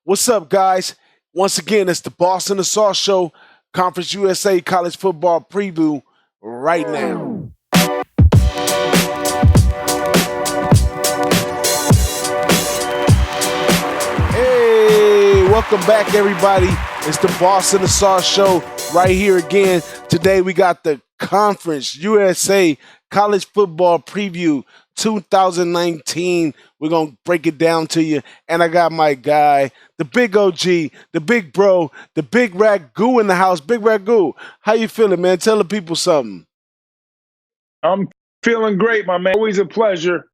What's up, guys? Once again, it's the Boss and the Sauce Show, Conference USA College Football Preview right now. Hey, welcome back, everybody. It's the Boss and the Sauce Show right here again. Today, we got the Conference USA College Football Preview 2019. We're going to break it down to you. And I got my guy, the big OG, the big bro, the BigRagoo in the house. BigRagoo, how you feeling, man? Tell the people something. I'm feeling great, my man. Always a pleasure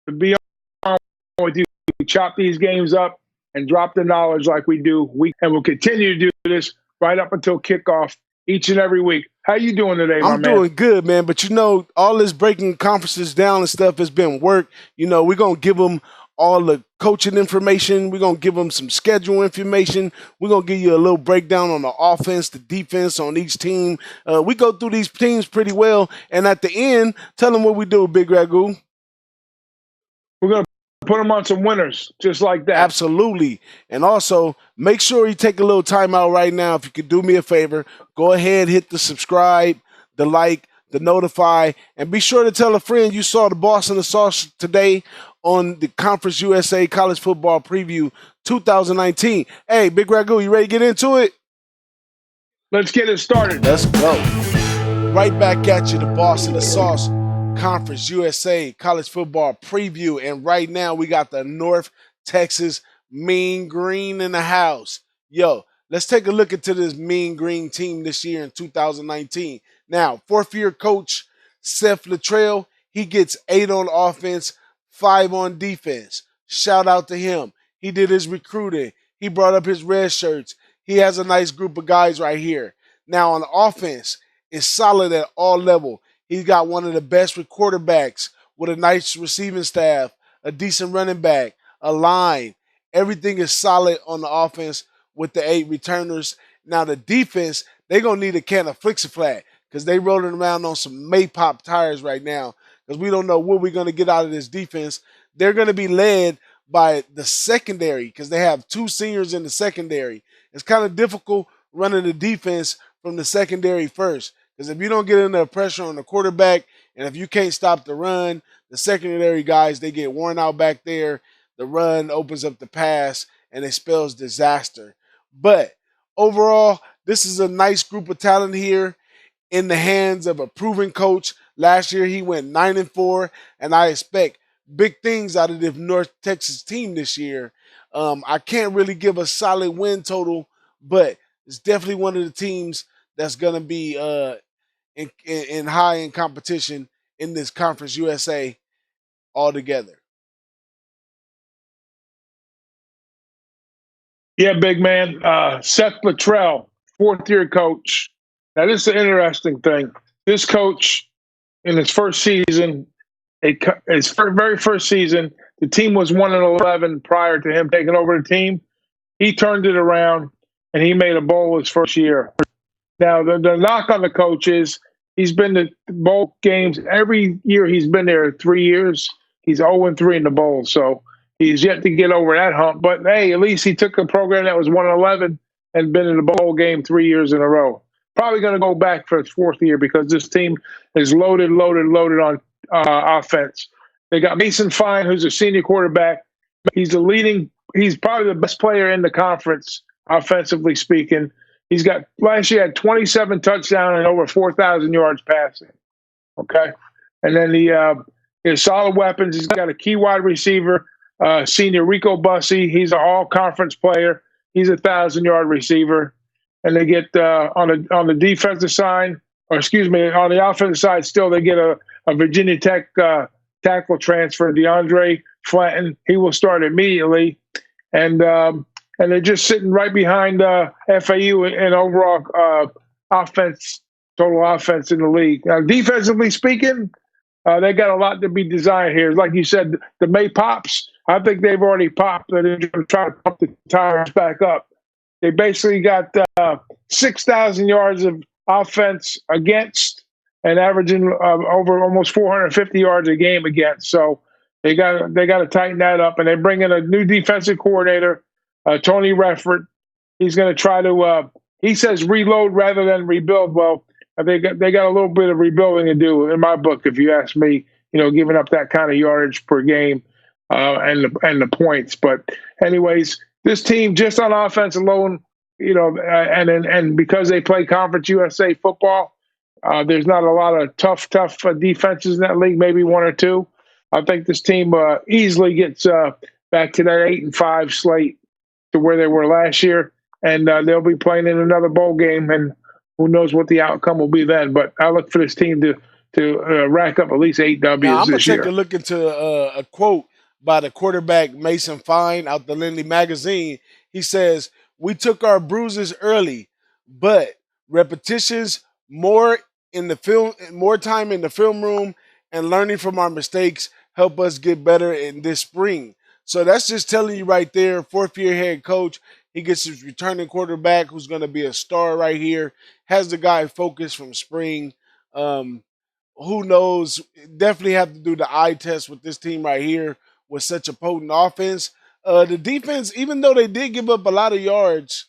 to be on with you. We chop these games up and drop the knowledge like we do. And we'll continue to do this right up until kickoff each and every week. How you doing today, my man? I'm doing good, man. But, you know, all this breaking conferences down and stuff has been work. You know, we're going to give them all the coaching information. We're going to give them some schedule information. We're going to give you a little breakdown on the offense, the defense on each team. We go through these teams pretty well. And at the end, tell them what we do, BigRagoo. We're going to put them on some winners, just like that. Absolutely. And also, make sure you take a little time out right now. If you could do me a favor, go ahead, hit the subscribe, the like, the notify, and be sure to tell a friend you saw the Boss and the Sauce today on the Conference USA College Football Preview 2019. Hey, BigRagoo, you ready to get into it? Let's get it started. Let's go. Right back at you, the Boss and the Sauce Conference USA College Football Preview. And right now we got the North Texas Mean Green in the house. Yo, let's take a look into this Mean Green team this year in 2019. Now, fourth-year coach Seth Luttrell, he gets 8 on offense, 5 on defense. Shout out to him. He did his recruiting. He brought up his red shirts. He has a nice group of guys right here. Now, on offense, it's solid at all levels. He's got one of the best quarterbacks with a nice receiving staff, a decent running back, a line. Everything is solid on the offense with the 8 returners. Now, the defense, they're going to need a can of Flix-A-Flat because they're rolling around on some Maypop tires right now because we don't know what we're going to get out of this defense. They're going to be led by the secondary because they have 2 seniors in the secondary. It's kind of difficult running the defense from the secondary first. Because if you don't get enough pressure on the quarterback, and if you can't stop the run, the secondary guys, they get worn out back there. The run opens up the pass, and it spells disaster. But overall, this is a nice group of talent here in the hands of a proven coach. Last year, he went 9-4, and I expect big things out of the North Texas team this year. I can't really give a solid win total, but it's definitely one of the teams that's going to be in high in competition in this Conference USA altogether. Yeah, big man. Seth Luttrell, fourth-year coach. Now, this is an interesting thing. This coach, in his first season, his very first season, the team was 1-11 prior to him taking over the team. He turned it around, and he made a bowl his first year. Now, the knock on the coach is he's been to bowl games every year he's been there 3 years. He's 0-3 in the bowl, so he's yet to get over that hump. But, hey, at least he took a program that was 1-11 and been in the bowl game 3 years in a row. Probably going to go back for his 4th year because this team is loaded on offense. They got Mason Fine, who's a senior quarterback. He's probably the best player in the conference, offensively speaking. He's got last year had 27 touchdowns and over 4,000 yards passing. Okay, and then he has solid weapons. He's got a key wide receiver, senior Rico Bussey. He's an all-conference player. He's a 1,000-yard receiver. And they get on the defensive side, on the offensive side, still they get a Virginia Tech tackle transfer, DeAndre Flanton. He will start immediately, and they're just sitting right behind FAU in overall total offense in the league. Now, defensively speaking, they got a lot to be desired here. Like you said, the May Pops, I think they've already popped. They're going to try to pump the tires back up. They basically got 6,000 yards of offense against and averaging over almost 450 yards a game against. So they got to tighten that up. And they bring in a new defensive coordinator Tony Redford. He's going to try to. He says reload rather than rebuild. Well, they got a little bit of rebuilding to do in my book, if you ask me. Giving up that kind of yardage per game and the points. But anyways, this team just on offense alone, and because they play Conference USA football, there's not a lot of tough defenses in that league. Maybe one or two. I think this team easily gets back to that 8-5 slate to where they were last year, and they'll be playing in another bowl game, and who knows what the outcome will be then. But I look for this team to rack up at least 8 Ws Now I'm gonna this take year. a look into a quote by the quarterback Mason Fine out the Lindley magazine. He says, "We took our bruises early, but repetitions, more time in the film room, and learning from our mistakes help us get better in this spring." So that's just telling you right there. Fourth year head coach, he gets his returning quarterback, who's going to be a star right here. Has the guy focused from spring. Um, who knows? Definitely have to do the eye test with this team right here with such a potent offense. The defense, even though they did give up a lot of yards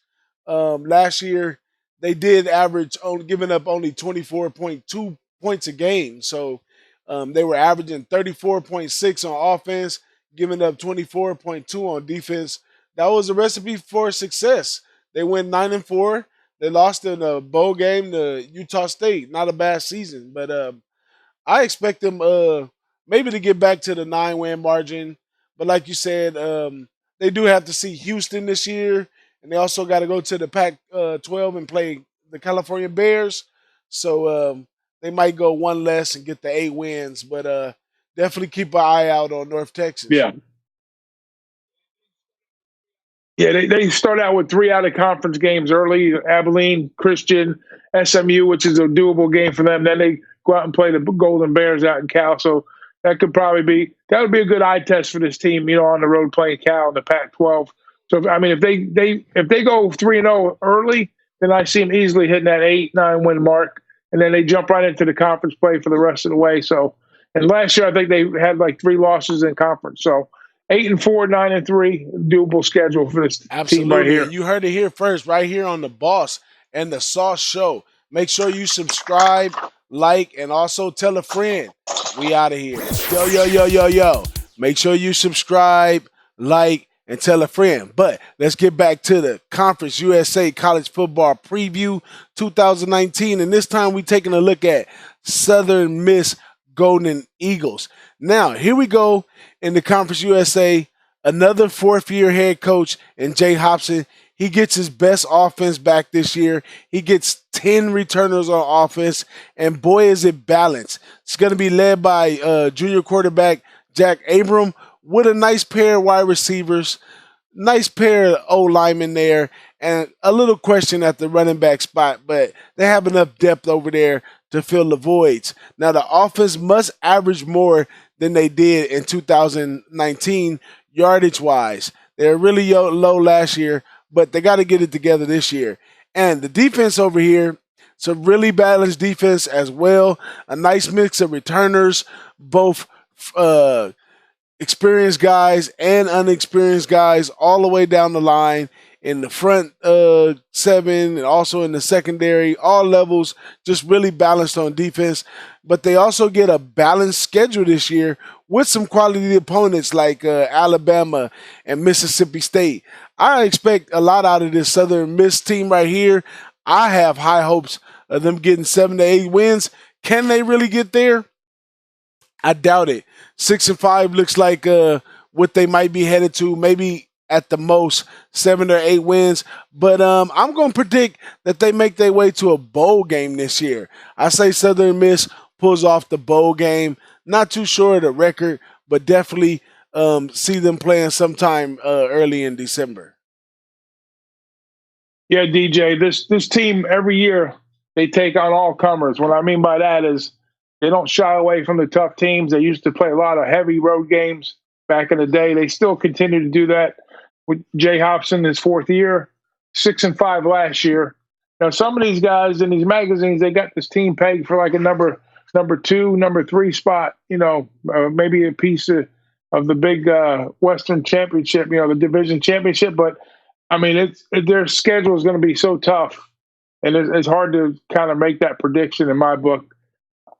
last year, they did average on giving up only 24.2 points a game. So they were averaging 34.6 on offense, giving up 24.2 on defense. That was a recipe for success. They went 9-4. They lost in a bowl game to Utah State. Not a bad season, but I expect them maybe to get back to the 9-win margin. But like you said, they do have to see Houston this year, and they also got to go to the Pac-12 and play the California Bears. So they might go one less and get the 8 wins. But definitely keep an eye out on North Texas. Yeah. Yeah, they start out with 3 out of conference games early: Abilene, Christian, SMU, which is a doable game for them. Then they go out and play the Golden Bears out in Cal. So that would be a good eye test for this team, on the road playing Cal in the Pac-12. So I mean, if they go 3-0 early, then I see them easily hitting that 8-9 win mark, and then they jump right into the conference play for the rest of the way. So, and last year I think they had like 3 losses in conference. So 8-4, 9-3, doable schedule for this team right here. And you heard it here first, right here on the Boss and the Sauce Show. Make sure you subscribe, like, and also tell a friend. We out of here. Yo. Make sure you subscribe, like, and tell a friend. But let's get back to the Conference USA College Football Preview 2019. And this time we're taking a look at Southern Miss Golden Eagles. Now, here we go in the Conference USA. Another fourth-year head coach in Jay Hobson. He gets his best offense back this year. He gets 10 returners on offense, and boy, is it balanced. It's going to be led by junior quarterback Jack Abram with a nice pair of wide receivers, nice pair of O-linemen there, and a little question at the running back spot, but they have enough depth over there to fill the voids. Now, the offense must average more than they did in 2019 yardage-wise. They're really low last year, but they got to get it together this year. And the defense over here, it's a really balanced defense as well. A nice mix of returners, both experienced guys and unexperienced guys all the way down the line in the front 7 and also in the secondary, all levels, just really balanced on defense. But they also get a balanced schedule this year with some quality opponents like Alabama and Mississippi State. I expect a lot out of this Southern Miss team right here. I have high hopes of them getting 7 to 8 wins. Can they really get there? I doubt it. 6-5 looks like what they might be headed to. Maybe at the most 7 or 8 wins. But I'm going to predict that they make their way to a bowl game this year. I say Southern Miss pulls off the bowl game. Not too sure of the record, but definitely see them playing sometime early in December. Yeah, DJ, this team every year they take on all comers. What I mean by that is they don't shy away from the tough teams. They used to play a lot of heavy road games back in the day. They still continue to do that with Jay Hobson, his 4th year, 6-5 last year. Now, some of these guys in these magazines, they got this team pegged for like a number 2, number 3 spot, maybe a piece of the big Western Championship, the division championship. But I mean, their schedule is going to be so tough, and it's hard to kind of make that prediction in my book.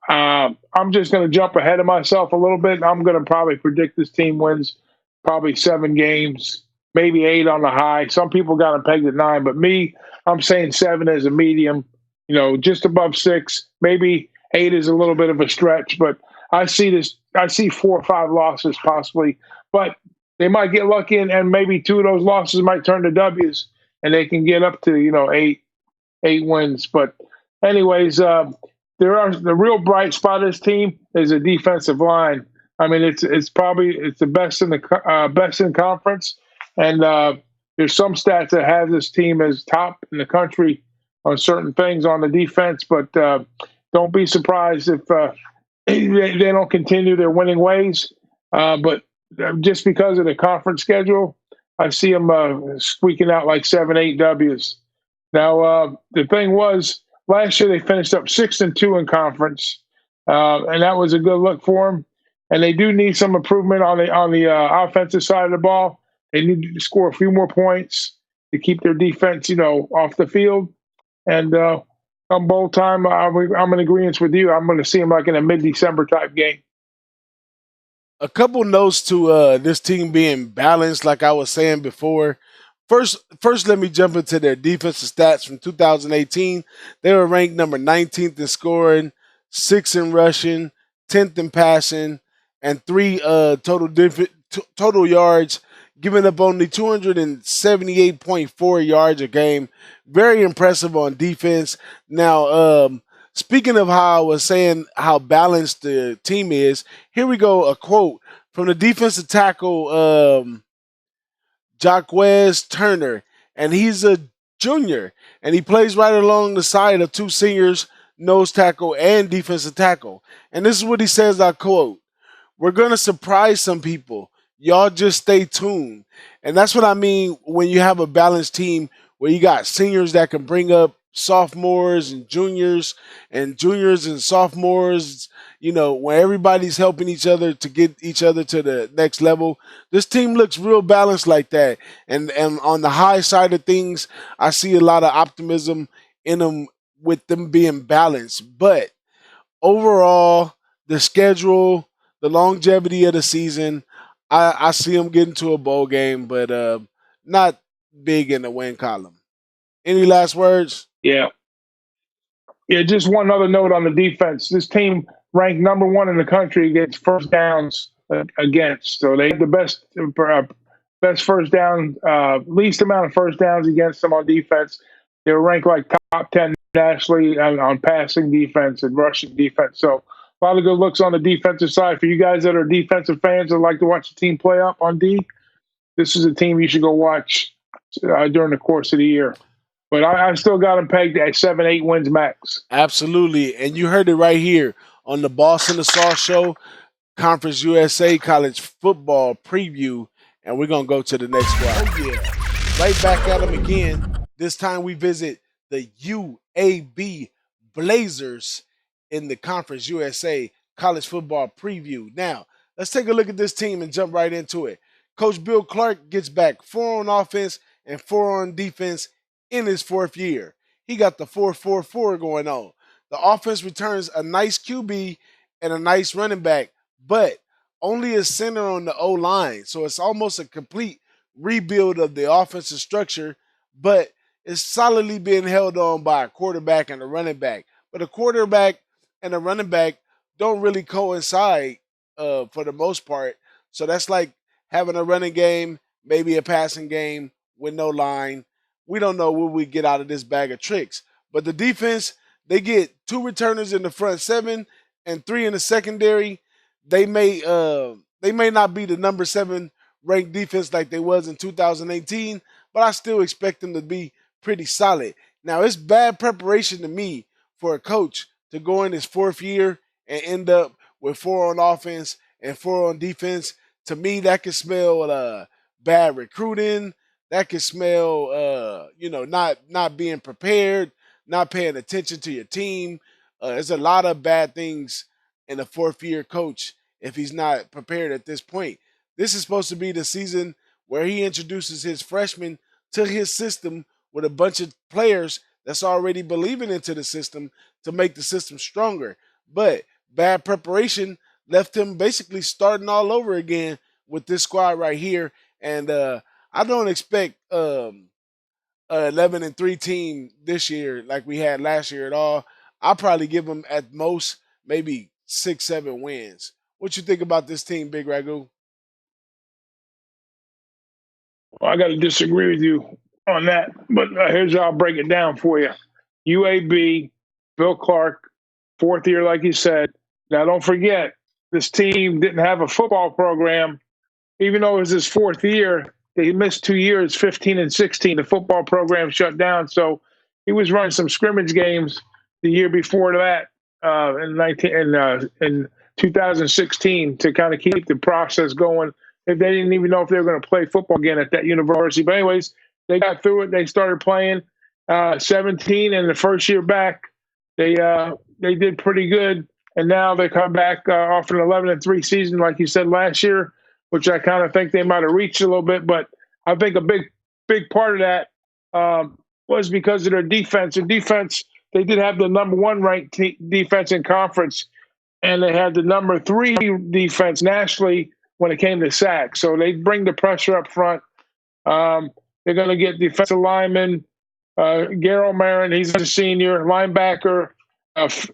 I'm just going to jump ahead of myself a little bit. I'm going to probably predict this team wins probably 7 games, maybe 8 on the high. Some people got them pegged at 9, but me, I'm saying 7 as a medium. Just above 6. Maybe 8 is a little bit of a stretch, but I see this. I see 4 or 5 losses possibly, but they might get lucky, and maybe 2 of those losses might turn to W's, and they can get up to 8 wins. But anyways, the real bright spot of this team is a defensive line. I mean, it's probably the best in the best in conference, and there's some stats that have this team as top in the country on certain things on the defense. But don't be surprised if they don't continue their winning ways. But just because of the conference schedule, I see them squeaking out like 7, 8 W's. Now, the thing was, last year they finished up 6-2 in conference, and that was a good look for them. And they do need some improvement on the offensive side of the ball. They need to score a few more points to keep their defense, off the field. And come bowl time, I'm in agreement with you. I'm going to see them like in a mid-December type game. A couple notes to this team being balanced, like I was saying before. First, let me jump into their defensive stats from 2018. They were ranked number 19th in scoring, 6th in rushing, 10th in passing, and 3 total yards, giving up only 278.4 yards a game. Very impressive on defense. Now, speaking of how I was saying how balanced the team is, here we go. A quote from the defensive tackle, Jaquez Turner, and he's a junior, and he plays right along the side of 2 seniors, nose tackle and defensive tackle. And this is what he says, I quote, "We're going to surprise some people. Y'all just stay tuned." And that's what I mean when you have a balanced team where you got seniors that can bring up sophomores and juniors and sophomores, when everybody's helping each other to get each other to the next level. This team looks real balanced like that. And on the high side of things, I see a lot of optimism in them with them being balanced. But overall, the schedule, the longevity of the season, I see them getting to a bowl game, but not big in the win column. Any last words? Yeah. Yeah, just one other note on the defense. This team ranked number 1 in the country against first downs against. So they have the best first down, least amount of first downs against them on defense. They were ranked like top 10 nationally on passing defense and rushing defense. So a lot of good looks on the defensive side. For you guys that are defensive fans that like to watch the team play up on D, this is a team you should go watch during the course of the year. But I still got them pegged at 7, 8 wins max. Absolutely. And you heard it right here on the Boss and the Sauce Show, Conference USA College Football Preview. And we're going to go to the next one. Oh, yeah. Right back at them again. This time we visit the UAB Blazers in the Conference USA College Football Preview. Now, let's take a look at this team and jump right into it. Coach Bill Clark gets back 4 on offense and 4 on defense in his 4th year. He got the 4-4-4 going on. The offense returns a nice QB and a nice running back, but only a center on the O-line. So it's almost a complete rebuild of the offensive structure, but it's solidly being held on by a quarterback and a running back. But a quarterback and a running back don't really coincide for the most part. So that's like having a running game, maybe a passing game with no line. We don't know what we get out of this bag of tricks. But the defense, they get 2 returners in the front 7 and 3 in the secondary. They may not be the number 7 ranked defense like they was in 2018, but I still expect them to be pretty solid. Now, it's bad preparation to me for a coach to go in his 4th year and end up with 4 on offense and 4 on defense. To me, that can smell bad recruiting. That can smell, not being prepared, not paying attention to your team. There's a lot of bad things in a 4th year coach if he's not prepared at this point. This is supposed to be the season where he introduces his freshmen to his system with a bunch of players that's already believing into the system to make the system stronger. But bad preparation left him basically starting all over again with this squad right here. And I don't expect 11-3 team this year like we had last year at all. I'll probably give them at most maybe 6-7 wins. What you think about this team, BigRagoo? Well, I got to disagree with you on that, but here's how I'll break it down for you. UAB, Bill Clark, fourth year, like you said. Now, don't forget, this team didn't have a football program. Even though it was his fourth year, he missed 2 years, 15 and 16. The football program shut down. So he was running some scrimmage games the year before that in 2016 to kind of keep the process going. They didn't even know if they were going to play football again at that university. But anyways, they got through it. They started playing 17, and the first year back, they did pretty good. And now they come back off an 11-3 season, like you said last year, which I kind of think they might have reached a little bit. But I think a big part of that was because of their defense. Their defense, they did have the number 1 ranked defense in conference, and they had the number 3 defense nationally when it came to sacks. So they bring the pressure up front. They're going to get defensive lineman Garrell Marin, he's a senior. Linebacker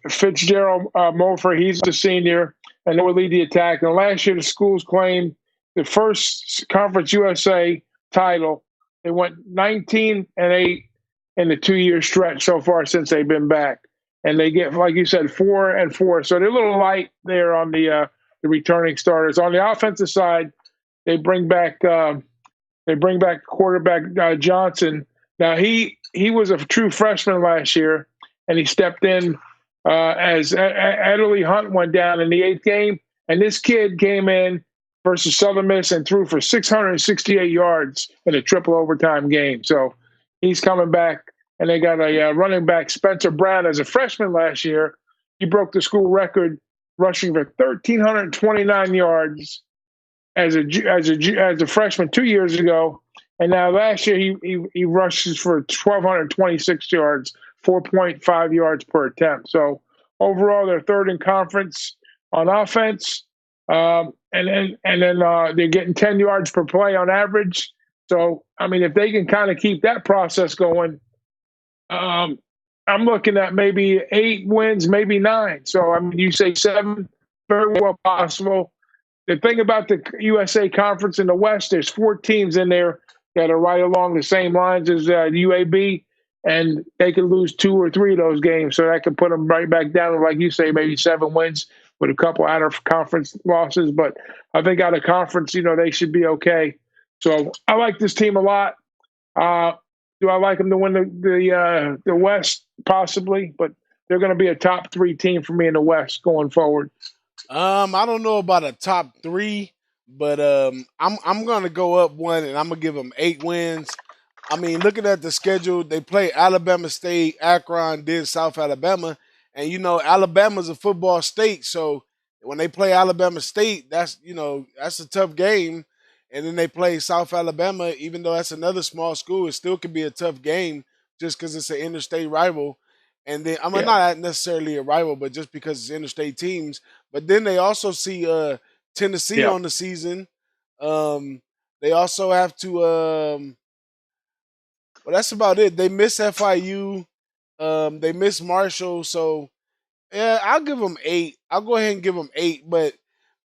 Fitzgerald Mofer, he's a senior, and they will lead the attack. And last year, the schools claimed the first Conference USA title. They went 19-8 in the 2-year stretch so far since they've been back, and they get, like you said, 4-4. So they're a little light there on the returning starters. On the offensive side, they bring back quarterback Johnson. Now he was a true freshman last year, and he stepped in as Adderley Hunt went down in the 8th game, and this kid came in versus Southern Miss and threw for 668 yards in a triple overtime game. So he's coming back, and they got a running back, Spencer Brown, as a freshman last year. He broke the school record rushing for 1,329 yards as a freshman 2 years ago. And now last year he rushes for 1,226 yards, 4.5 yards per attempt. So overall, they're third in conference on offense, and then they're getting 10 yards per play on average. So I mean, if they can kind of keep that process going, I'm looking at maybe 8 wins, maybe 9. So I mean, you say 7, very well possible. The thing about the USA Conference in the West, there's 4 teams in there that are right along the same lines as UAB, and they could lose 2 or 3 of those games. So that could put them right back down to, like you say, maybe 7 wins with a couple out of conference losses. But I think out of conference, they should be okay. So I like this team a lot. Do I like them to win the West? Possibly, but they're going to be a top 3 team for me in the West going forward. I don't know about a top 3, but I'm gonna go up 1, and I'm gonna give them 8 wins. I mean, looking at the schedule, they play Alabama State, Akron, then South Alabama, and Alabama's a football state, so when they play Alabama State, that's a tough game, and then they play South Alabama, even though that's another small school, it still could be a tough game just because it's an interstate rival. And then not necessarily a rival, but just because it's interstate teams. But then they also see Tennessee on the season. They also have to. Well, that's about it. They miss FIU. They miss Marshall. So yeah, I'll give them 8. I'll go ahead and give them 8. But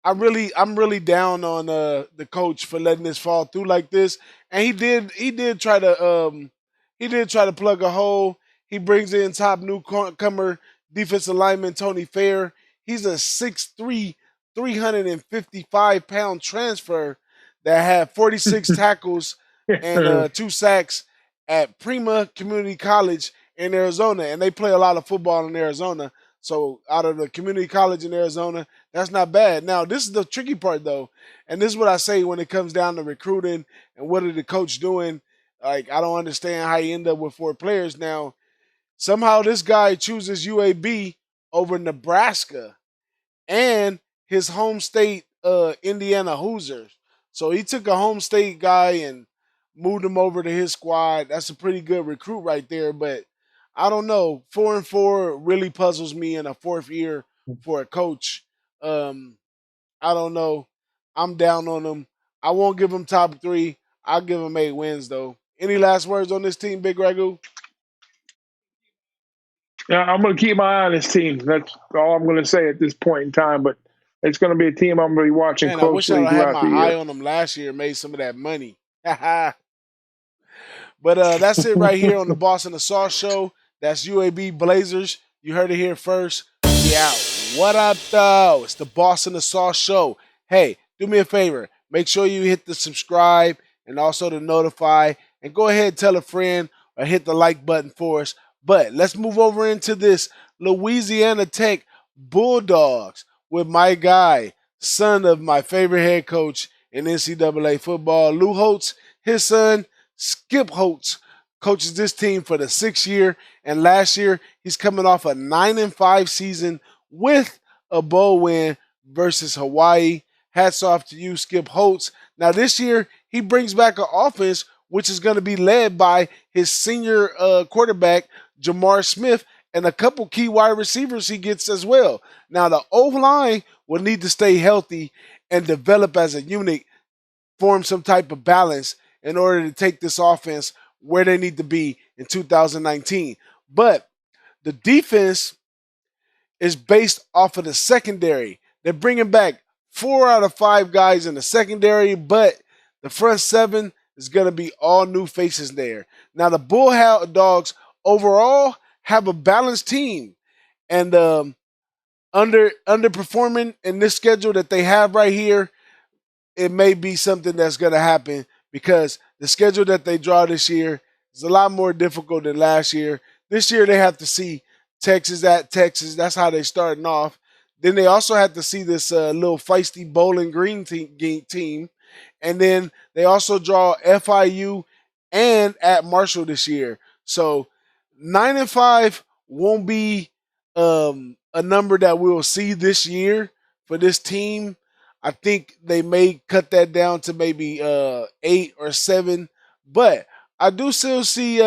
I'm really down on the coach for letting this fall through like this. And he did try to plug a hole. He brings in top newcomer defensive lineman Tony Fair. He's a 6'3", 355-pound transfer that had 46 tackles and 2 sacks at Prima Community College in Arizona. And they play a lot of football in Arizona. So out of the community college in Arizona, that's not bad. Now, this is the tricky part, though. And this is what I say when it comes down to recruiting and what are the coach doing. Like, I don't understand how you end up with 4 players now. Somehow this guy chooses UAB over Nebraska and his home state, Indiana Hoosiers. So he took a home state guy, and moved him over to his squad. That's a pretty good recruit right there. But I don't know. 4-4 really puzzles me in a fourth year for a coach. Um, I don't know. I'm down on him. I won't give him top three. I'll give him 8 wins though. Any last words on this team, BigRagoo? Yeah, I'm going to keep my eye on this team. That's all I'm going to say at this point in time. But it's going to be a team I'm going to be watching Man, I wish closely I'd had throughout my the eye year. on him last year and made some of that money. But that's it right here on the Boss and the Sauce Show. That's UAB Blazers. You heard it here first. We out. What up, though? It's the Boss and the Sauce Show. Hey, do me a favor. Make sure you hit the subscribe and also the notify. And go ahead and tell a friend or hit the like button for us. But let's move over into this Louisiana Tech Bulldogs with my guy, son of my favorite head coach in NCAA football, Lou Holtz. His son, Skip Holtz, coaches this team for the 6th year, and last year he's coming off a 9-5 season with a bowl win versus Hawaii. Hats off to you, Skip Holtz. Now this year he brings back an offense which is going to be led by his senior quarterback Jamar Smith and a couple key wide receivers he gets as well. Now the O-line will need to stay healthy and develop as a unit, form some type of balance in order to take this offense where they need to be in 2019. But the defense is based off of the secondary. They're bringing back 4 out of 5 guys in the secondary, but the front 7 is going to be all new faces there. Now, the Bulldogs overall have a balanced team, and underperforming in this schedule that they have right here, it may be something that's going to happen because the schedule that they draw this year is a lot more difficult than last year. This year they have to see Texas at Texas. That's how they're starting off. Then they also have to see this little feisty Bowling Green team. And then they also draw FIU and at Marshall this year. So 9-5 won't be a number that we'll see this year for this team. I think they may cut that down to maybe 8 or 7, but I do still see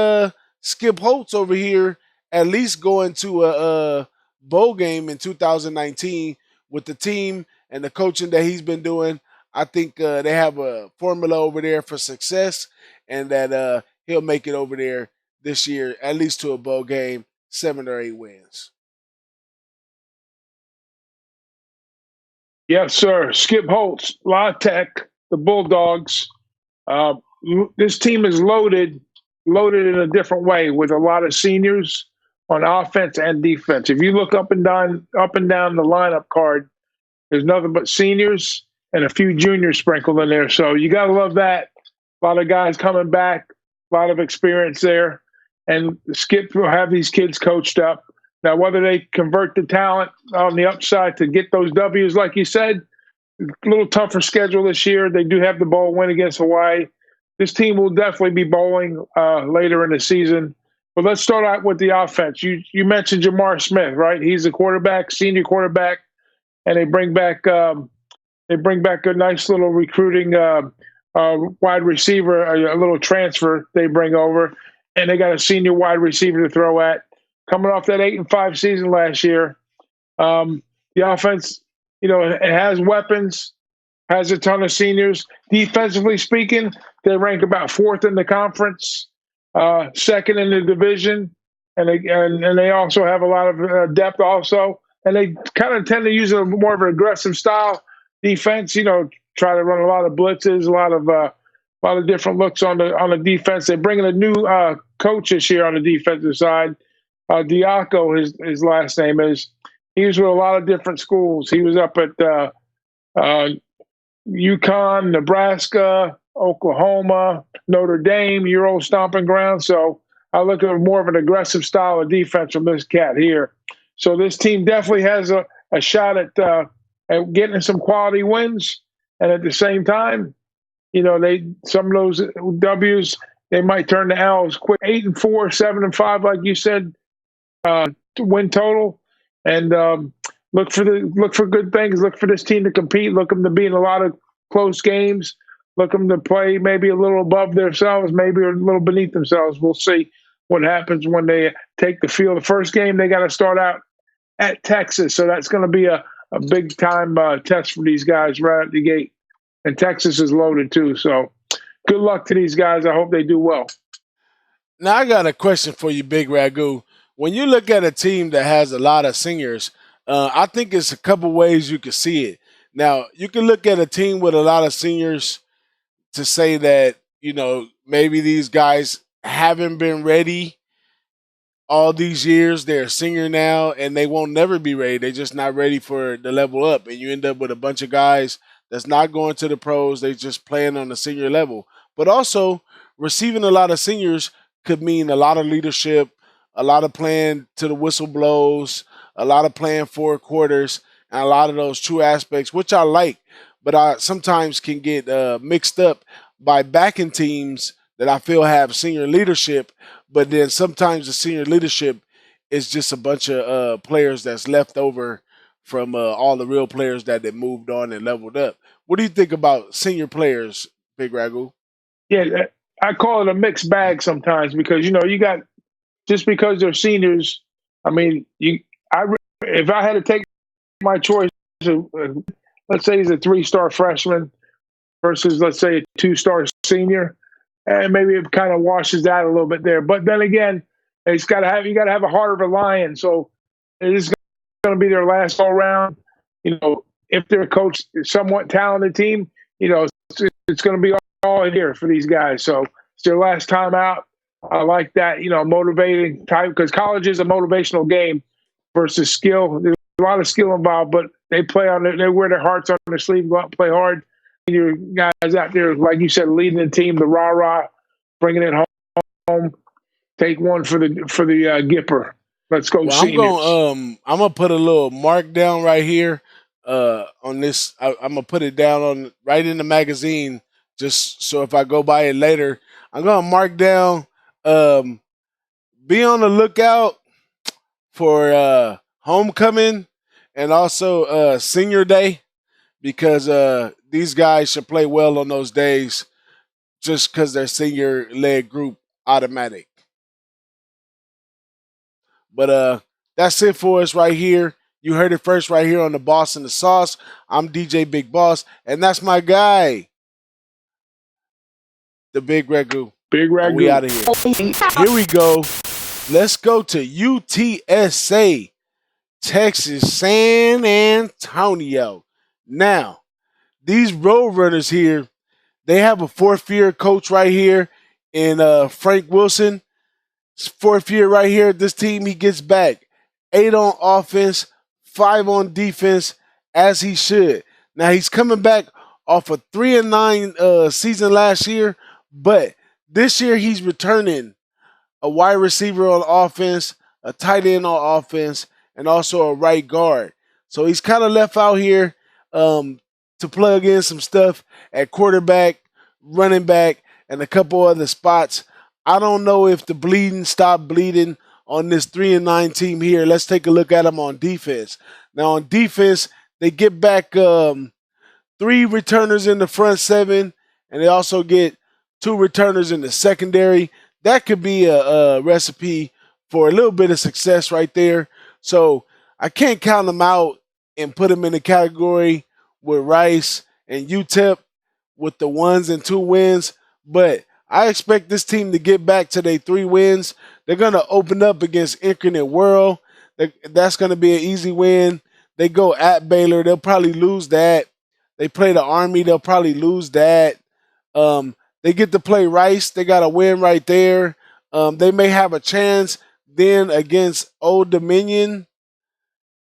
Skip Holtz over here at least going to a bowl game in 2019 with the team and the coaching that he's been doing. I think they have a formula over there for success, and that he'll make it over there this year, at least to a bowl game, 7 or 8 wins. Yes, sir. Skip Holtz, La Tech, the Bulldogs. Uh, this team is loaded in a different way with a lot of seniors on offense and defense. If you look up and down the lineup card, there's nothing but seniors and a few juniors sprinkled in there. So you got to love that. A lot of guys coming back, a lot of experience there. And Skip will have these kids coached up. Now, whether they convert the talent on the upside to get those W's, like you said, a little tougher schedule this year. They do have the bowl win against Hawaii. This team will definitely be bowling later in the season. But let's start out with the offense. You mentioned Jamar Smith, right? He's a quarterback, senior quarterback, and they bring back a nice little recruiting wide receiver, a little transfer they bring over, and they got a senior wide receiver to throw at. Coming off that 8-5 season last year, the offense, it has weapons, has a ton of seniors. Defensively speaking, they rank about 4th in the conference, 2nd in the division, and they also have a lot of depth also. And they kind of tend to use a more of an aggressive style defense. Try to run a lot of blitzes, a lot of different looks on the defense. They're bringing a new coach this year on the defensive side. Diaco, his last name is. He was with a lot of different schools. He was up at UConn, Nebraska, Oklahoma, Notre Dame, your old stomping ground. So I look at more of an aggressive style of defense from this cat here. So this team definitely has a shot at getting some quality wins. And at the same time, some of those W's, they might turn to L's quick. 8-4, 7-5, like you said, to win total. And look for good things. Look for this team to compete. Look them to be in a lot of close games. look them to play maybe a little above themselves, maybe a little beneath themselves. We'll see what happens when they take the field. The first game, they got to start out at Texas. So that's going to be a big time test for these guys right at the gate. And Texas is loaded too. So good luck to these guys. I hope they do well. Now I got a question for you, BigRagoo. When you look at a team that has a lot of seniors, I think it's a couple ways you can see it. Now you can look at a team with a lot of seniors to say that, you know, maybe these guys haven't been ready all these years. They're a senior now and they won't never be ready. They're just not ready for the level up. And you end up with a bunch of guys that's not going to the pros. They just playing on the senior level. But also receiving a lot of seniors could mean a lot of leadership, a lot of playing to the whistle blows, a lot of playing four quarters, and a lot of those true aspects, which I like, but I sometimes can get mixed up by backing teams that I feel have senior leadership, but then sometimes the senior leadership is just a bunch of players that's left over from all the real players that moved on and leveled up. What do you think about senior players, BigRagoo? Yeah, I call it a mixed bag sometimes because, you know, you got just because they're seniors. I mean, if I had to take my choice, let's say he's a 3-star freshman versus, let's say, a 2-star senior, and maybe it kind of washes out a little bit there. But then again, you got to have a heart of a lion. So it is going to be their last all round. You know, if they're a coach, somewhat talented team, you know, it's going to be all in here for these guys. So it's their last time out. I like that, you know, motivating type because college is a motivational game versus skill. There's a lot of skill involved, but they wear their hearts on their sleeve, go out and play hard. And your guys out there, like you said, leading the team, the rah-rah, bringing it home. Take one for the Gipper. Let's go, Well, seniors. I'm gonna put a little mark down right here on this. I'm gonna put it down on right in the magazine, just so if I go by it later, I'm gonna mark down. Um, be on the lookout for homecoming and also senior day because these guys should play well on those days just because they're senior led group automatic. But that's it for us right here. You heard it first right here on the Boss and the Sauce. I'm DJ Big Boss, and that's my guy, the Big Ragu. Big And we Ragu. out of here. Here we go. Let's go to UTSA, Texas, San Antonio. Now, these Roadrunners here, they have a fourth-year coach right here in Frank Wilson. Fourth year right here at this team, he gets back 8 on offense, 5 on defense, as he should. Now he's coming back off a 3-9 season last year, but this year he's returning a wide receiver on offense, a tight end on offense, and also a right guard. So he's kind of left out here to plug in some stuff at quarterback, running back, and a couple other spots. I don't know if the bleeding stopped bleeding on this 3-9 team here. Let's take a look at them on defense. Now on defense, they get back 3 returners in the front 7, and they also get 2 returners in the secondary. That could be a recipe for a little bit of success right there. So I can't count them out and put them in the category with Rice and UTEP with the 1s and 2 wins, but I expect this team to get back to their 3 wins. They're going to open up against Incarnate World. That's going to be an easy win. They go at Baylor. They'll probably lose that. They play the Army. They'll probably lose that. They get to play Rice. They got a win right there. They may have a chance then against Old Dominion.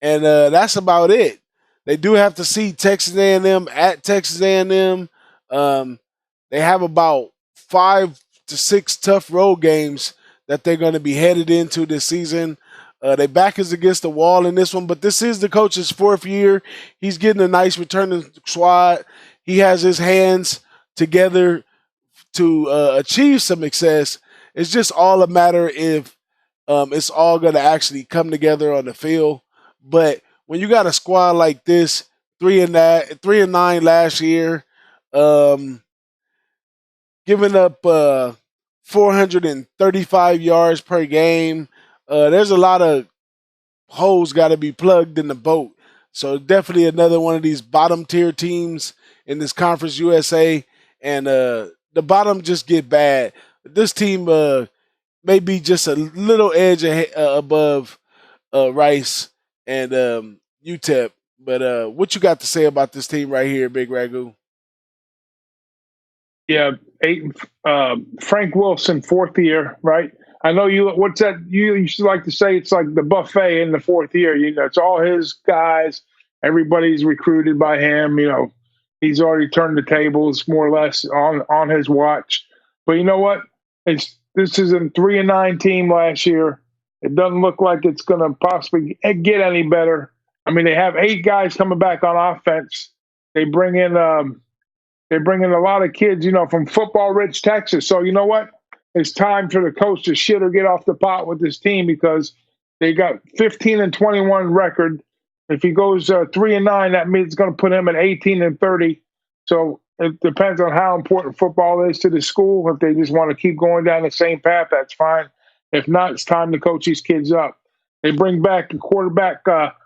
And that's about it. They do have to see Texas A&M at Texas A&M. They have about 5 to 6 tough road games that they're going to be headed into this season. Their back is against the wall in this one, but this is the coach's 4th year. He's getting a nice returning squad. He has his hands together to achieve some success. It's just all a matter if it's all going to actually come together on the field. But when you got a squad like this, 3-9 last year, giving up 435 yards per game. There's a lot of holes got to be plugged in the boat. So definitely another one of these bottom tier teams in this Conference USA, and the bottom just get bad. This team may be just a little edge above Rice and UTEP. But what you got to say about this team right here, Big Ragu? Yeah, Frank Wilson, fourth year, right? I know you. What's that? You used to like to say it's like the buffet in the fourth year. You know, it's all his guys. Everybody's recruited by him. You know, he's already turned the tables more or less on his watch. But you know what? This is a 3-9 team last year. It doesn't look like it's going to possibly get any better. I mean, they have 8 guys coming back on offense. They bring in a lot of kids, you know, from football-rich Texas. So you know what? It's time for the coach to shit or get off the pot with this team because they got 15-21 record. If he goes 3-9, that means it's going to put him at 18-30. So it depends on how important football is to the school. If they just want to keep going down the same path, that's fine. If not, it's time to coach these kids up. They bring back the quarterback,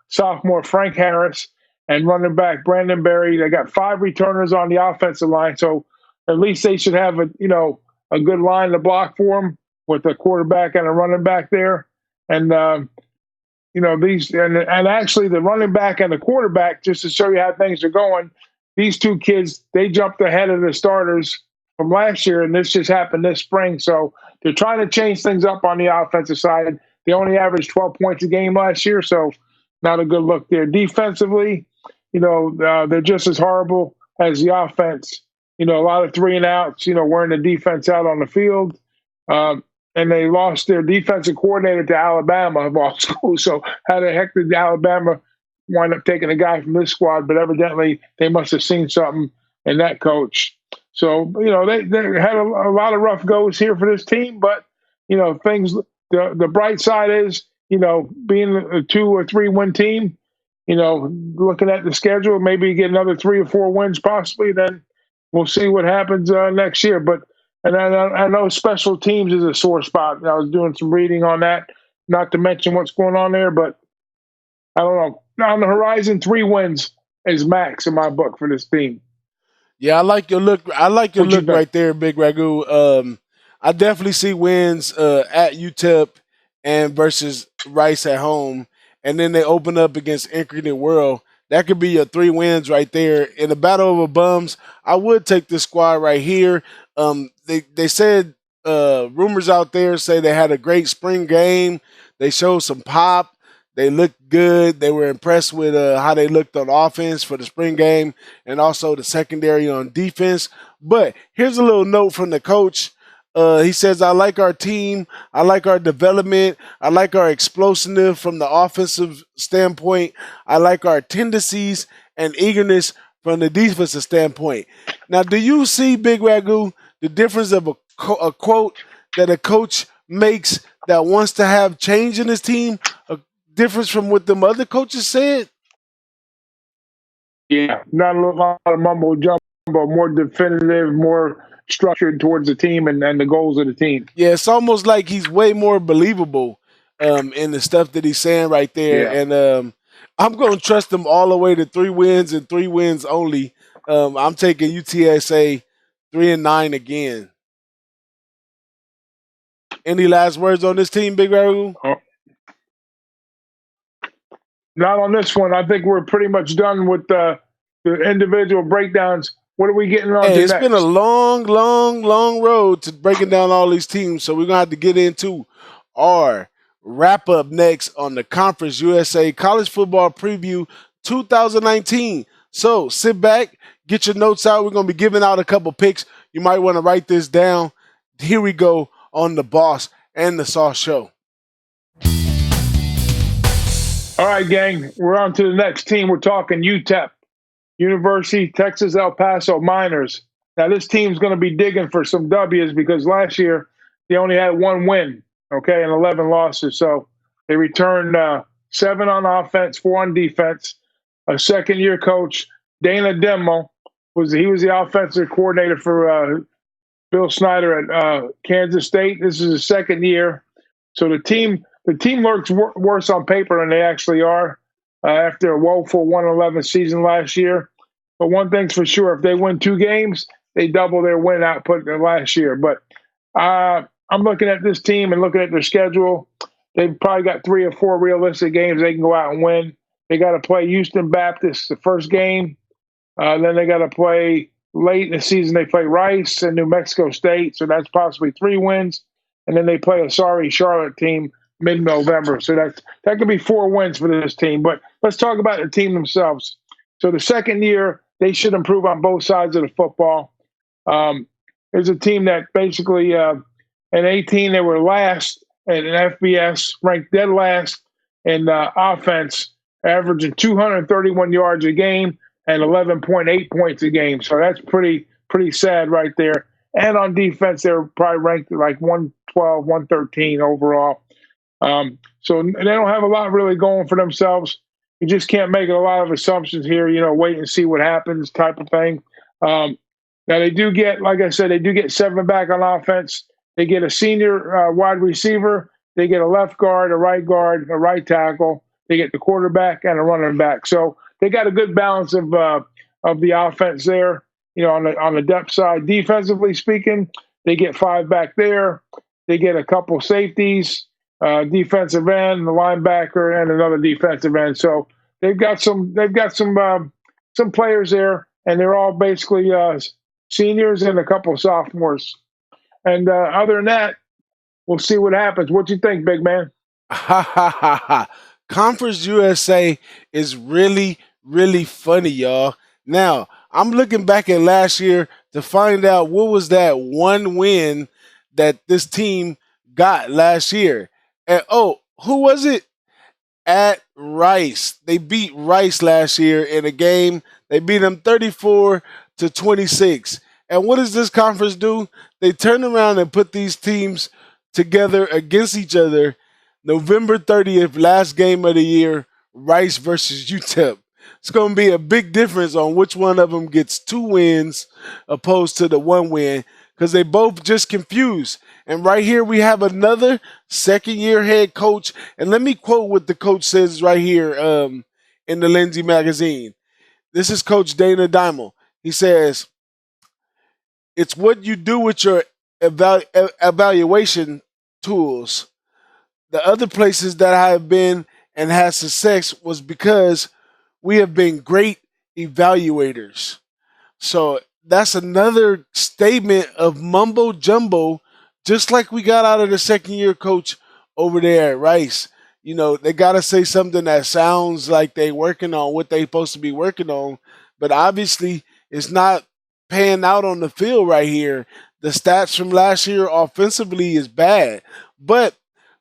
sophomore Frank Harris, and running back Brandon Berry. They got 5 returners on the offensive line, so at least they should have a good line to block for them with a quarterback and a running back there. And you know these and actually the running back and the quarterback, just to show you how things are going. These 2 kids, they jumped ahead of the starters from last year, and this just happened this spring. So they're trying to change things up on the offensive side. They only averaged 12 points a game last year, so not a good look there. Defensively, you know, they're just as horrible as the offense. You know, a lot of 3 and outs, you know, wearing the defense out on the field. And they lost their defensive coordinator to Alabama of all schools. So how the heck did Alabama wind up taking a guy from this squad? But evidently they must have seen something in that coach. So, you know, they had a lot of rough goes here for this team. But, you know, the bright side is, you know, being a 2 or 3 win team, you know, looking at the schedule, maybe get another 3 or 4 wins possibly. Then we'll see what happens next year. But and I know special teams is a sore spot. I was doing some reading on that, not to mention what's going on there. But I don't know. On the horizon, 3 wins is max in my book for this team. Yeah, I like your look. I like your What you look think? right there, Big Ragu. I definitely see wins at UTEP and versus Rice at home, and then they open up against Incredent World. That could be your 3 wins right there. In the battle over bums, I would take this squad right here. They said rumors out there say they had a great spring game. They showed some pop. They looked good. They were impressed with how they looked on offense for the spring game and also the secondary on defense. But here's a little note from the coach. He says, I like our team. I like our development. I like our explosiveness from the offensive standpoint. I like our tendencies and eagerness from the defensive standpoint. Now, do you see, Big Ragu, the difference of a quote that a coach makes that wants to have change in his team, a difference from what them other coaches said? Yeah, not a lot of mumbo jumbo, more definitive, more structured towards the team and the goals of the team. Yeah, it's almost like he's way more believable in the stuff that he's saying right there. Yeah. And I'm going to trust him all the way to 3 wins and 3 wins only. I'm taking UTSA 3-9 again. Any last words on this team, Big Ragu? Not on this one. I think we're pretty much done with the individual breakdowns. What are we getting on to It's next? been a long, long, long road to breaking down all these teams. So we're going to have to get into our wrap up next on the Conference USA College Football Preview 2019. So sit back, get your notes out. We're going to be giving out a couple picks. You might want to write this down. Here we go on the Boss and the Sauce Show. All right, gang. We're on to the next team. We're talking UTEP, University Texas El Paso Miners. Now, this team's going to be digging for some W's because last year they only had 1 win, okay, and 11 losses. So they returned 7 on offense, 4 on defense. A second-year coach, Dana Demo, he was the offensive coordinator for Bill Snyder at Kansas State. This is his second year, so the team looks worse on paper than they actually are after a woeful 1-11 season last year. But one thing's for sure: if they win 2 games, they double their win output than last year. But I'm looking at this team and looking at their schedule. They've probably got 3 or 4 realistic games they can go out and win. They got to play Houston Baptist the first game. Then they got to play late in the season. They play Rice and New Mexico State, so that's possibly 3 wins. And then they play a sorry Charlotte team mid-November, so that could be 4 wins for this team. But let's talk about the team themselves. So the second year, they should improve on both sides of the football. There's a team that basically in 18 they were last in FBS, ranked dead last in offense, averaging 231 yards a game and 11.8 points a game. So that's pretty sad right there. And on defense, they were probably ranked like 112, 113 overall. So they don't have a lot really going for themselves. You just can't make a lot of assumptions here, wait and see what happens type of thing. Now they do get, like I said, they do get 7 back on offense. They get a senior wide receiver. They get a left guard, a right tackle. They get the quarterback and a running back. So they got a good balance of the offense there, on the depth side. Defensively speaking, they get 5 back there. They get a couple safeties, defensive end, the linebacker, and another defensive end. So they've got some players there, and they're all basically seniors and a couple sophomores. And other than that, we'll see what happens. What do you think, big man? Ha ha ha ha. Conference USA is really, really funny, y'all. Now, I'm looking back at last year to find out what was that one win that this team got last year. And who was it? At Rice. They beat Rice last year in a game. They beat them 34-26. And what does this conference do? They turn around and put these teams together against each other. November 30th, last game of the year, Rice versus UTEP. It's going to be a big difference on which one of them gets 2 wins opposed to the 1 win, because they both just confused. And right here we have another second-year head coach. And let me quote what the coach says right here in the Lindsay magazine. This is Coach Dana Dimel. He says, "It's what you do with your evaluation tools. The other places that I have been and had success was because we have been great evaluators." So that's another statement of mumbo jumbo, just like we got out of the second year coach over there at Rice. They got to say something that sounds like they working on what they supposed to be working on, but obviously it's not paying out on the field right here. The stats from last year offensively is bad, but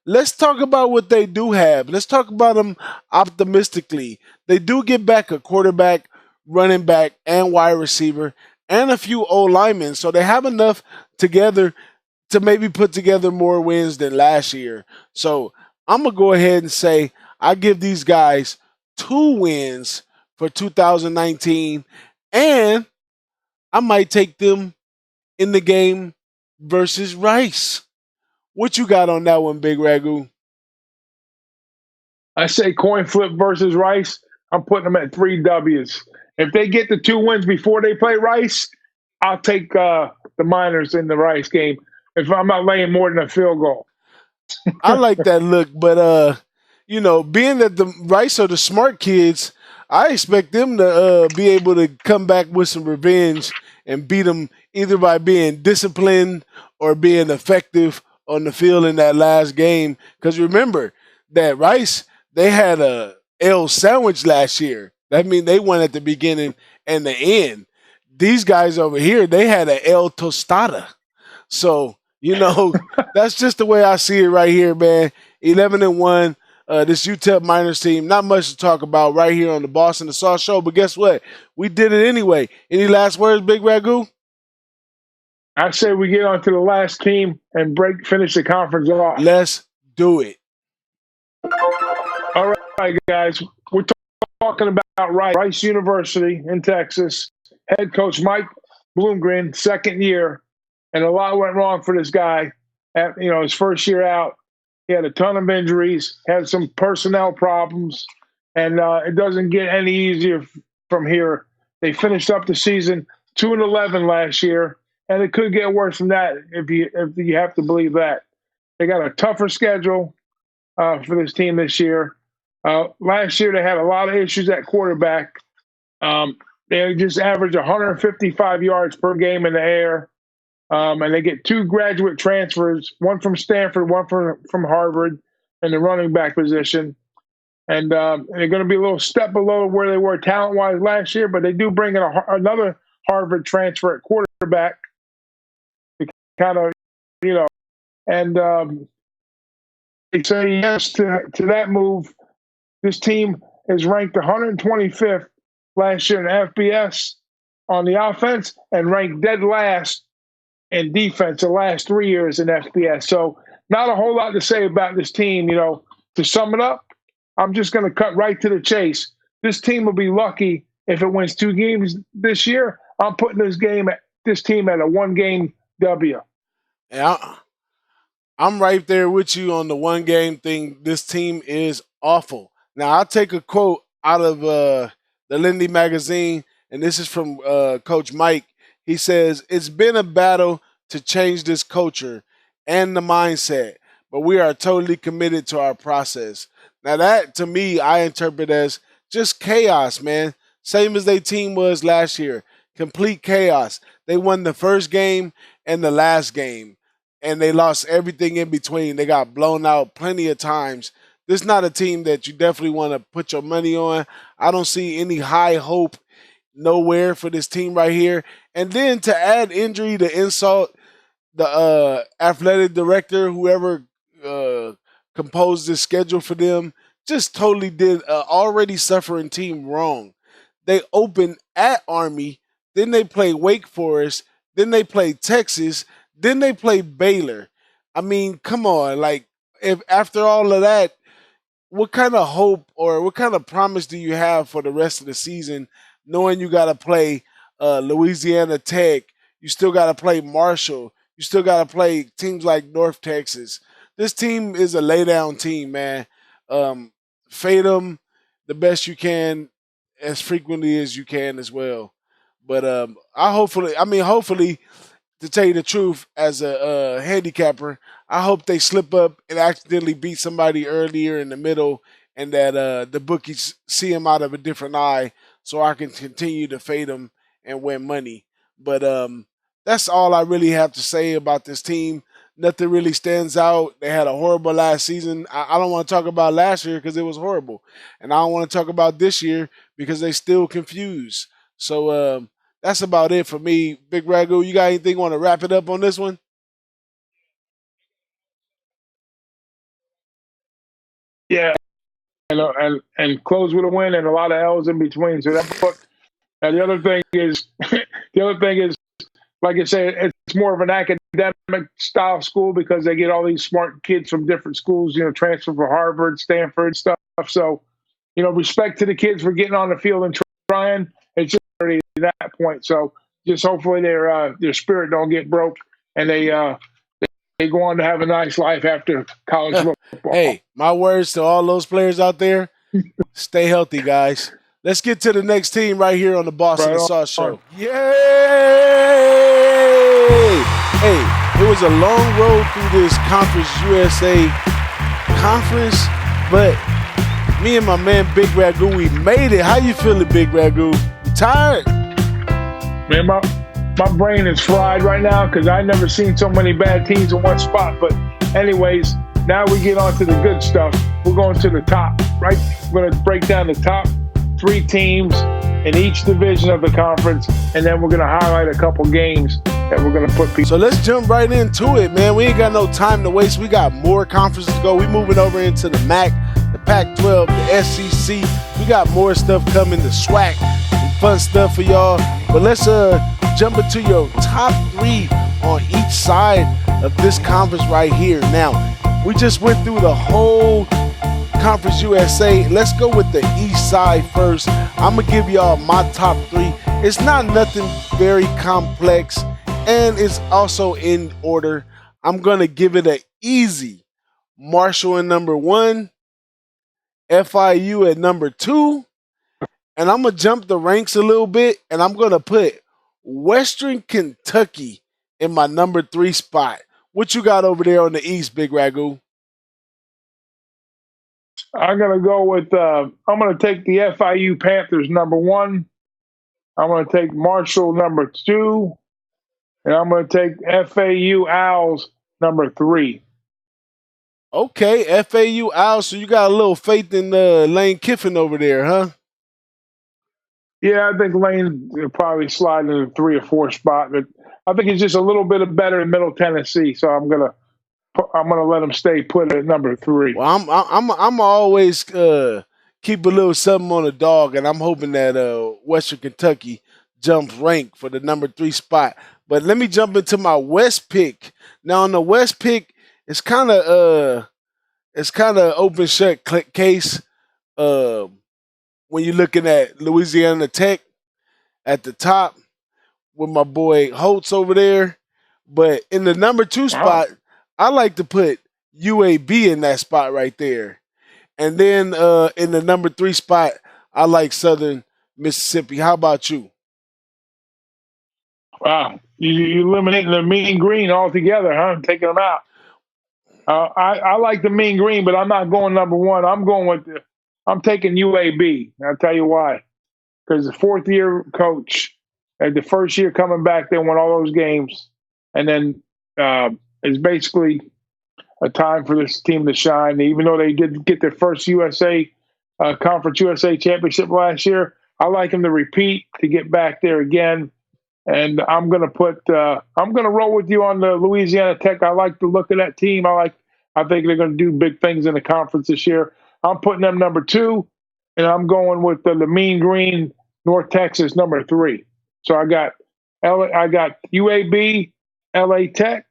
let's talk about what they do have. Let's talk about them optimistically. They do get back a quarterback, running back, and wide receiver, and a few old linemen. So they have enough together to maybe put together more wins than last year. So I'm going to go ahead and say I give these guys 2 wins for 2019, and I might take them in the game versus Rice. What you got on that one, Big Ragoo? I say coin flip versus Rice. I'm putting them at 3 W's. If they get the 2 wins before they play Rice, I'll take the Miners in the Rice game if I'm not laying more than a field goal. I like that look, but being that the Rice are the smart kids, I expect them to be able to come back with some revenge and beat them either by being disciplined or being effective on the field in that last game. Because remember that Rice, they had a L sandwich last year. That means they won at the beginning and the end. These guys over here, they had a El Tostada. So, that's just the way I see it right here, man. 11-1. This UTEP Miners team, not much to talk about right here on the Boss and the Sauce show, but guess what? We did it anyway. Any last words, Big Ragoo? I say we get on to the last team and finish the conference off. Let's do it. All right, guys. We're talking about Rice University in Texas. Head coach Mike Bloomgren, second year. and a lot went wrong for this guy. His first year out, he had a ton of injuries, had some personnel problems, and it doesn't get any easier from here. They finished up the season 2-11 last year, and it could get worse than that if you have to believe that. They got a tougher schedule for this team this year. Last year they had a lot of issues at quarterback. They just average 155 yards per game in the air. And they get 2 graduate transfers, one from Stanford, one from Harvard, in the running back position. And they're going to be a little step below where they were talent-wise last year, but they do bring in another Harvard transfer at quarterback to kind of, and they say yes to that move. This team is ranked 125th last year in FBS on the offense and ranked dead last in defense the last 3 years in FBS. So not a whole lot to say about this team. To sum it up, I'm just going to cut right to the chase. This team will be lucky if it wins 2 games this year. I'm putting this team at a 1-game W. Yeah, I'm right there with you on the 1-game thing. This team is awful. Now, I'll take a quote out of the Lindy magazine, and this is from Coach Mike. He says, "It's been a battle to change this culture and the mindset, but we are totally committed to our process." Now that, to me, I interpret as just chaos, man. Same as their team was last year. Complete chaos. They won the first game and the last game, and they lost everything in between. They got blown out plenty of times. This is not a team that you definitely want to put your money on. I don't see any high hope nowhere for this team right here. And then to add injury to insult, the athletic director, whoever composed this schedule for them, just totally did an already suffering team wrong. They opened at Army, then they play Wake Forest, then they play Texas, then they play Baylor. I mean, come on. Like, if after all of that, what kind of hope or what kind of promise do you have for the rest of the season, knowing you got to play Louisiana Tech, you still got to play Marshall, you still got to play teams like North Texas? This team is a lay-down team, man. Fade them the best you can, as frequently as you can as well. But hopefully, to tell you the truth, as a handicapper, I hope they slip up and accidentally beat somebody earlier in the middle, and that the bookies see them out of a different eye, so I can continue to fade them and win money. But that's all I really have to say about this team. Nothing really stands out. They had a horrible last season. I don't want to talk about last year because it was horrible, and I don't want to talk about this year because they still confused. So that's about it for me. BigRagoo, you got anything want to wrap it up on this one? Yeah, and close with a win and a lot of L's in between. So that book. And the other thing is, like I said, it's more of an academic style school because they get all these smart kids from different schools, transfer from Harvard, Stanford, stuff. So, respect to the kids for getting on the field and trying. It's just already at that point. So just hopefully their spirit don't get broke and they go on to have a nice life after college football. Hey, my words to all those players out there: stay healthy, guys. Let's get to the next team right here on the Boss and the Sauce Show. Yay! Hey, it was a long road through this Conference USA conference, but me and my man BigRagoo, we made it. How you feeling, BigRagoo? You tired? Man, my brain is fried right now because I never seen so many bad teams in one spot. But anyways, now we get on to the good stuff. We're going to the top, right? We're going to break down the top 3 teams in each division of the conference, and then we're going to highlight a couple games that we're going to put people. So let's jump right into it, man. We ain't got no time to waste. We got more conferences to go. We moving over into the MAC, the Pac-12, the SEC. We got more stuff coming, the SWAC, and fun stuff for y'all. But let's jump into your top 3 on each side of this conference right here. Now, we just went through the whole Conference USA. Let's go with the east side first. I'm going to give y'all my top 3. It's not nothing very complex. and it's also in order. I'm going to give it an easy Marshall at number 1, FIU at number 2, and I'm going to jump the ranks a little bit, and I'm going to put Western Kentucky in my number 3 spot. What you got over there on the East, BigRagoo? I'm going to go with, I'm going to take the FIU Panthers number 1. I'm going to take Marshall number 2. And I'm going to take FAU Owls number 3. Okay, FAU Owls. So you got a little faith in Lane Kiffin over there, huh? Yeah, I think Lane will probably slide in the 3 or 4 spot, but I think he's just a little bit better in Middle Tennessee. So I'm gonna let him stay put at number 3. Well, I'm always keep a little something on the dog, and I'm hoping that Western Kentucky jumps rank for the number 3 spot. But let me jump into my West pick. Now on the West pick, it's kind of open shut case. When you're looking at Louisiana Tech at the top with my boy Holtz over there, but in the number 2 spot, I like to put UAB in that spot right there. And then in the number 3 spot, I like Southern Mississippi. How about you? Wow, you eliminating the Mean Green altogether, huh? Taking them out. I like the Mean Green, but I'm not going number 1. I'm taking UAB. I'll tell you why. Because the 4th-year coach, at the first year coming back, they won all those games, and then it's basically a time for this team to shine. Even though they did get their first Conference USA championship last year, I like them to repeat to get back there again. And I'm going to roll with you on the Louisiana Tech. I like the look of that team. I think they're going to do big things in the conference this year. I'm putting them number 2, and I'm going with the Mean Green North Texas number 3. So I got UAB, LA Tech,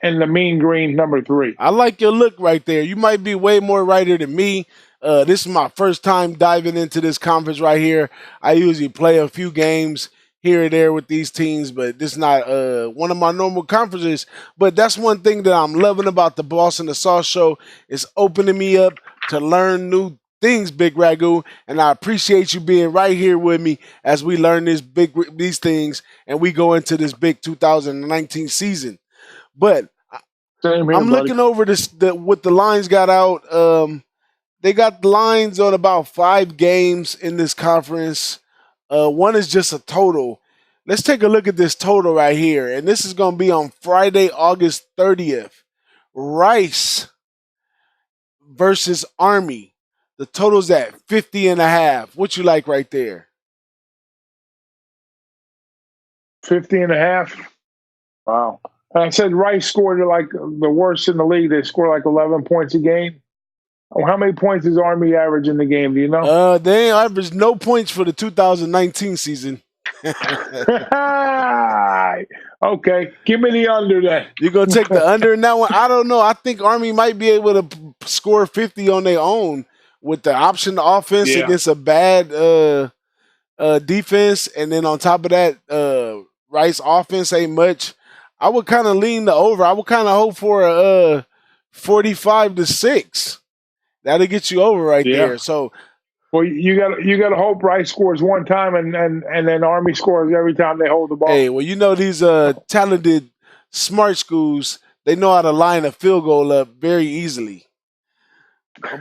and the Mean Green number 3. I like your look right there. You might be way more writer than me. This is my first time diving into this conference right here. I usually play a few games here and there with these teams, but this is not one of my normal conferences. But that's one thing that I'm loving about the Boss and the Sauce show is opening me up to learn new things, BigRagoo. And I appreciate you being right here with me as we learn these things and we go into this big 2019 season. But Same here, I'm looking over what the lines got out. They got the lines on about 5 games in this conference. One is just a total. Let's take a look at this total right here. And this is going to be on Friday, August 30th. Rice versus Army. The total's at 50.5. What you like right there? 50.5. Wow. I said Rice scored like the worst in the league. They score like 11 points a game. How many points is Army average in the game? Do you know? They averaged no points for the 2019 season. Okay, give me the under then. You're going to take the under in that one? I don't know. I think Army might be able to score 50 on their own with the option offense against a bad defense. And then on top of that, Rice offense ain't much. I would kind of lean the over. I would kind of hope for a 45-6. That'll get you over right there. So, well, you got to hope Rice scores one time and then Army scores every time they hold the ball. Hey, well, you know these talented, smart schools, they know how to line a field goal up very easily.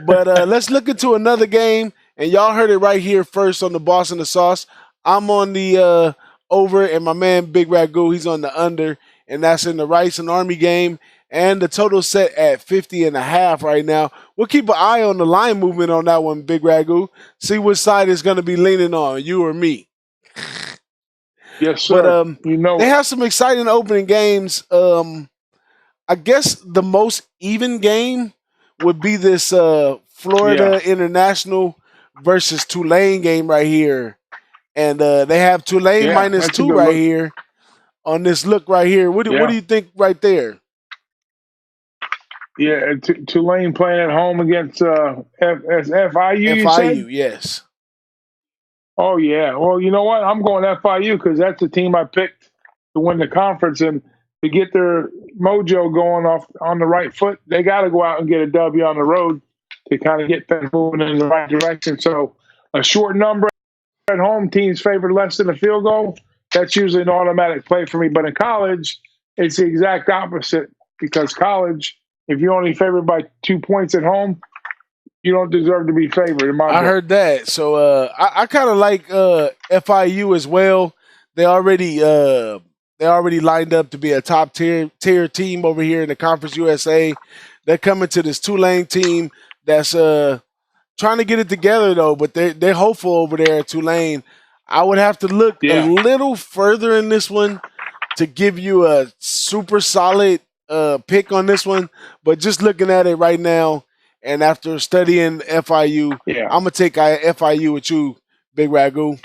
But let's look into another game, and y'all heard it right here first on the Boss and the Sauce. I'm on the over, and my man BigRagoo, he's on the under, and that's in the Rice and Army game. And the total set at 50.5 right now. We'll keep an eye on the line movement on that one, BigRagoo. See which side is going to be leaning on, you or me. Yes, sir. But they have some exciting opening games. I guess the most even game would be this Florida International versus Tulane game right here. And they have Tulane -2 right here on this look right here. What do you think right there? Yeah, Tulane playing at home against FIU. FIU, yes. Oh yeah. Well, you know what? I'm going FIU because that's the team I picked to win the conference, and to get their mojo going off on the right foot, they got to go out and get a W on the road to kind of get things moving in the right direction. So a short number at home, teams favored less than a field goal, that's usually an automatic play for me. But in college, it's the exact opposite, because college, if you're only favored by 2 points at home, you don't deserve to be favored. In my I book. heard that. So I kind of like FIU as well. They already lined up to be a top tier team over here in the Conference USA. They're coming to this Tulane team that's trying to get it together though, but they're hopeful over there at Tulane. I would have to look a little further in this one to give you a super solid pick on this one, but just looking at it right now, and after studying FIU, I'm gonna take FIU with you, BigRagoo.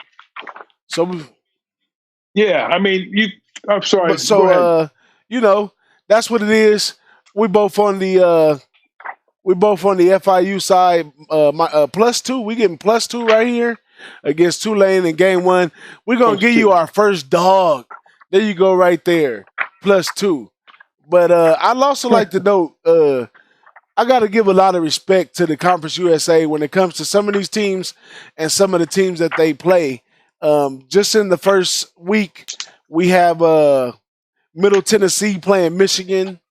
So, I mean, I'm sorry. So, that's what it is. We both on the FIU side. +2. We getting +2 right here against Tulane in game 1. We're gonna give you our first dog. There you go, right there, +2. But I'd also like to note, I got to give a lot of respect to the Conference USA when it comes to some of these teams and some of the teams that they play. Just in the first week, we have Middle Tennessee playing Michigan.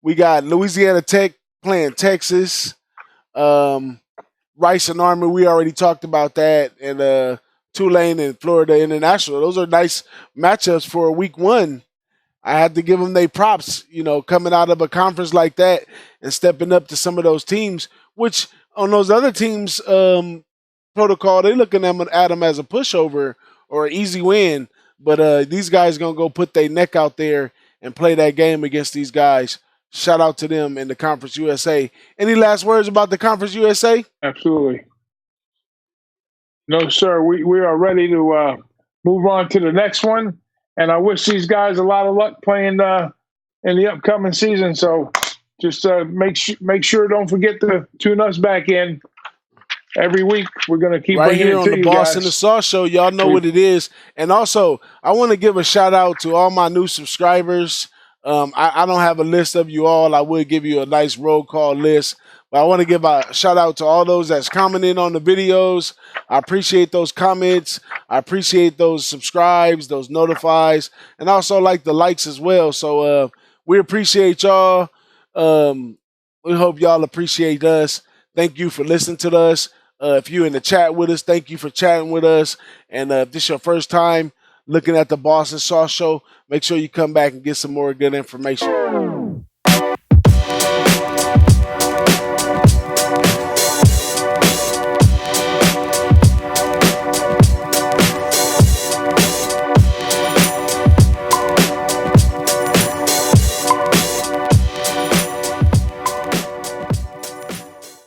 We got Louisiana Tech playing Texas. Rice and Army, we already talked about that. And Tulane and Florida International. Those are nice matchups for week 1. I had to give them their props, coming out of a conference like that and stepping up to some of those teams, which on those other teams' protocol, they're looking at them as a pushover or an easy win. But these guys going to go put their neck out there and play that game against these guys. Shout out to them in the Conference USA. Any last words about the Conference USA? Absolutely. No, sir. We are ready to move on to the next one. And I wish these guys a lot of luck playing in the upcoming season. So just make sure, don't forget to tune us back in every week. We're going to keep right bringing here it on to the you Boss guys. and the Sauce Show. Y'all know what it is. And also, I want to give a shout out to all my new subscribers. I don't have a list of you all. I would give you a nice roll call list. But I want to give a shout out to all those that's commenting on the videos. I appreciate those comments. I appreciate those subscribes, those notifies, and also like the likes as well. So we appreciate y'all. We hope y'all appreciate us. Thank you for listening to us. If you're in the chat with us, thank you for chatting with us. And if this is your first time looking at the Boss and Sauce Show, make sure you come back and get some more good information.